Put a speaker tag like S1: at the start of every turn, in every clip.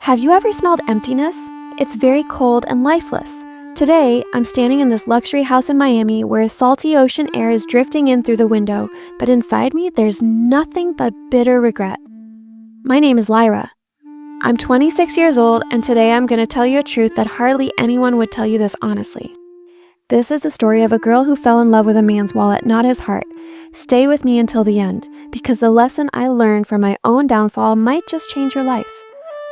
S1: Have you ever smelled emptiness? It's very cold and lifeless. Today, I'm standing in this luxury house in Miami where salty ocean air is drifting in through the window, but inside me, there's nothing but bitter regret. My name is Lyra. I'm 26 years old, and today I'm going to tell you a truth that hardly anyone would tell you this honestly. This is the story of a girl who fell in love with a man's wallet, not his heart. Stay with me until the end, because the lesson I learned from my own downfall might just change your life.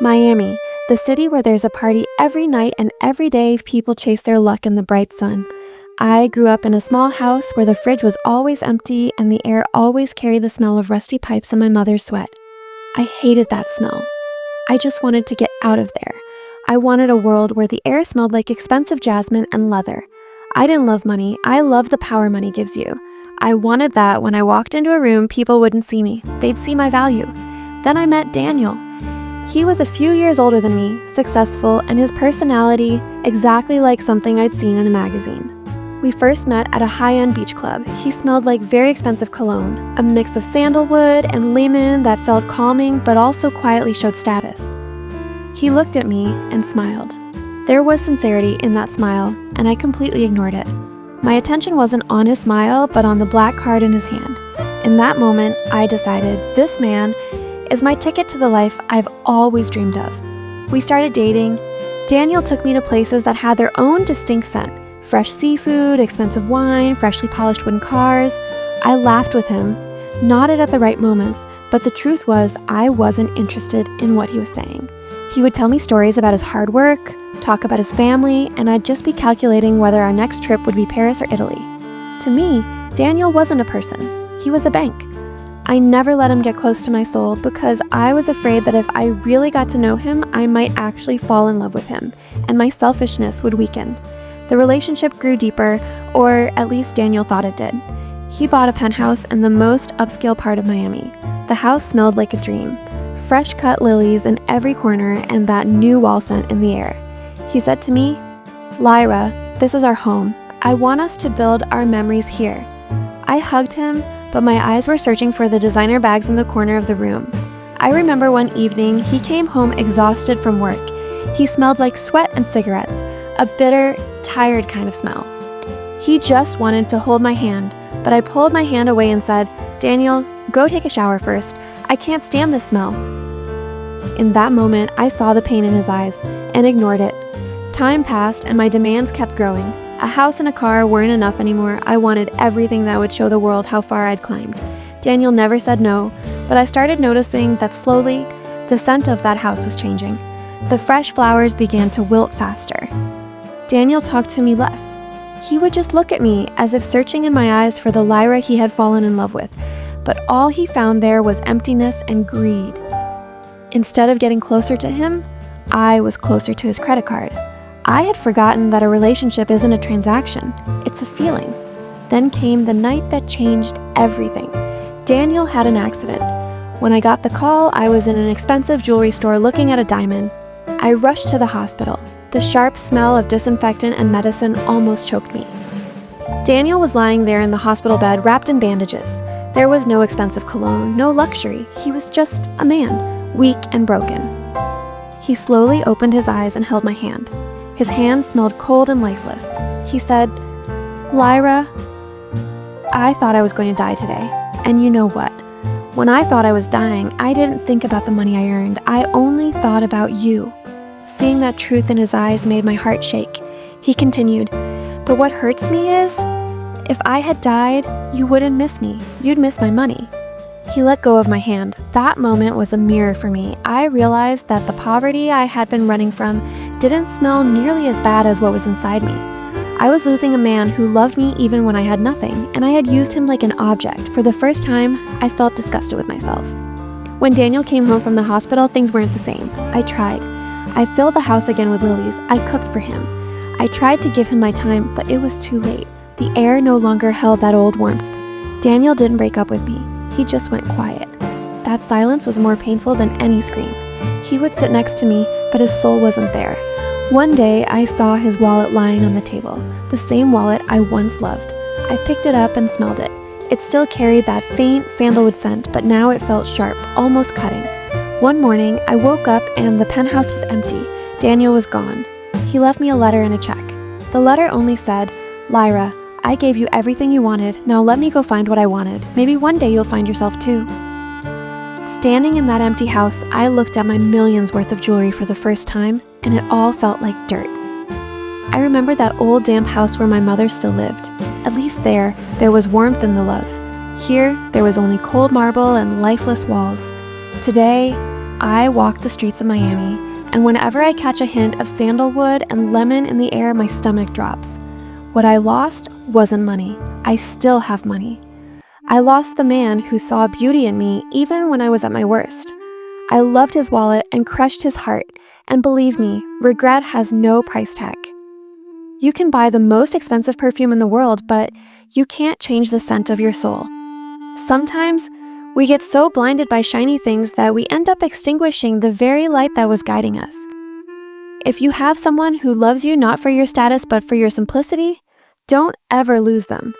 S1: Miami, the city where there's a party every night and every day people chase their luck in the bright sun. I grew up in a small house where the fridge was always empty and the air always carried the smell of rusty pipes and my mother's sweat. I hated that smell. I just wanted to get out of there. I wanted a world where the air smelled like expensive jasmine and leather. I didn't love money. I loved the power money gives you. I wanted that when I walked into a room, people wouldn't see me. They'd see my value. Then I met Daniel. He was a few years older than me, successful, and his personality exactly like something I'd seen in a magazine. We first met at a high-end beach club. He smelled like very expensive cologne, a mix of sandalwood and lemon that felt calming but also quietly showed status. He looked at me and smiled. There was sincerity in that smile, and I completely ignored it. My attention wasn't on his smile, but on the black card in his hand. In that moment, I decided this man is my ticket to the life I've always dreamed of. We started dating. Daniel took me to places that had their own distinct scent. Fresh seafood, expensive wine, freshly polished wooden cars. I laughed with him, nodded at the right moments, but the truth was I wasn't interested in what he was saying. He would tell me stories about his hard work, talk about his family, and I'd just be calculating whether our next trip would be Paris or Italy. To me, Daniel wasn't a person. He was a bank. I never let him get close to my soul because I was afraid that if I really got to know him, I might actually fall in love with him, and my selfishness would weaken. The relationship grew deeper, or at least Daniel thought it did. He bought a penthouse in the most upscale part of Miami. The house smelled like a dream. Fresh cut lilies in every corner and that new wall scent in the air. He said to me, "Lyra, this is our home. I want us to build our memories here." I hugged him, but my eyes were searching for the designer bags in the corner of the room. I remember one evening, he came home exhausted from work. He smelled like sweat and cigarettes, a bitter, tired kind of smell. He just wanted to hold my hand, but I pulled my hand away and said, "Daniel, go take a shower first. I can't stand this smell." In that moment, I saw the pain in his eyes and ignored it. Time passed and my demands kept growing. A house and a car weren't enough anymore. I wanted everything that would show the world how far I'd climbed. Daniel never said no, but I started noticing that slowly, the scent of that house was changing. The fresh flowers began to wilt faster. Daniel talked to me less. He would just look at me as if searching in my eyes for the Lyra he had fallen in love with, but all he found there was emptiness and greed. Instead of getting closer to him, I was closer to his credit card. I had forgotten that a relationship isn't a transaction, it's a feeling. Then came the night that changed everything. Daniel had an accident. When I got the call, I was in an expensive jewelry store looking at a diamond. I rushed to the hospital. The sharp smell of disinfectant and medicine almost choked me. Daniel was lying there in the hospital bed wrapped in bandages. There was no expensive cologne, no luxury. He was just a man, weak and broken. He slowly opened his eyes and held my hand. His hand smelled cold and lifeless. He said, "Lyra, I thought I was going to die today. And you know what? When I thought I was dying, I didn't think about the money I earned. I only thought about you." Seeing that truth in his eyes made my heart shake. He continued, "But what hurts me is, if I had died, you wouldn't miss me. You'd miss my money." He let go of my hand. That moment was a mirror for me. I realized that the poverty I had been running from didn't smell nearly as bad as what was inside me. I was losing a man who loved me even when I had nothing, and I had used him like an object. For the first time, I felt disgusted with myself. When Daniel came home from the hospital, things weren't the same. I tried. I filled the house again with lilies. I cooked for him. I tried to give him my time, but it was too late. The air no longer held that old warmth. Daniel didn't break up with me. He just went quiet. That silence was more painful than any scream. He would sit next to me, but his soul wasn't there. One day, I saw his wallet lying on the table, the same wallet I once loved. I picked it up and smelled it. It still carried that faint sandalwood scent, but now it felt sharp, almost cutting. One morning, I woke up and the penthouse was empty. Daniel was gone. He left me a letter and a check. The letter only said, "Lyra, I gave you everything you wanted. Now let me go find what I wanted. Maybe one day you'll find yourself too." Standing in that empty house, I looked at my millions worth of jewelry for the first time, and it all felt like dirt. I remembered that old damp house where my mother still lived. At least there was warmth in the love. Here, there was only cold marble and lifeless walls. Today, I walk the streets of Miami, and whenever I catch a hint of sandalwood and lemon in the air, my stomach drops. What I lost wasn't money. I still have money. I lost the man who saw beauty in me even when I was at my worst. I loved his wallet and crushed his heart, and believe me, regret has no price tag. You can buy the most expensive perfume in the world, but you can't change the scent of your soul. Sometimes, we get so blinded by shiny things that we end up extinguishing the very light that was guiding us. If you have someone who loves you not for your status but for your simplicity, don't ever lose them.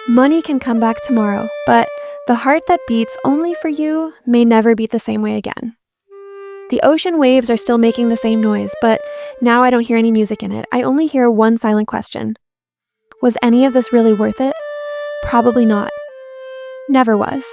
S1: Money can come back tomorrow, but the heart that beats only for you may never beat the same way again. The ocean waves are still making the same noise, but now I don't hear any music in it. I only hear one silent question. Was any of this really worth it? Probably not. Never was.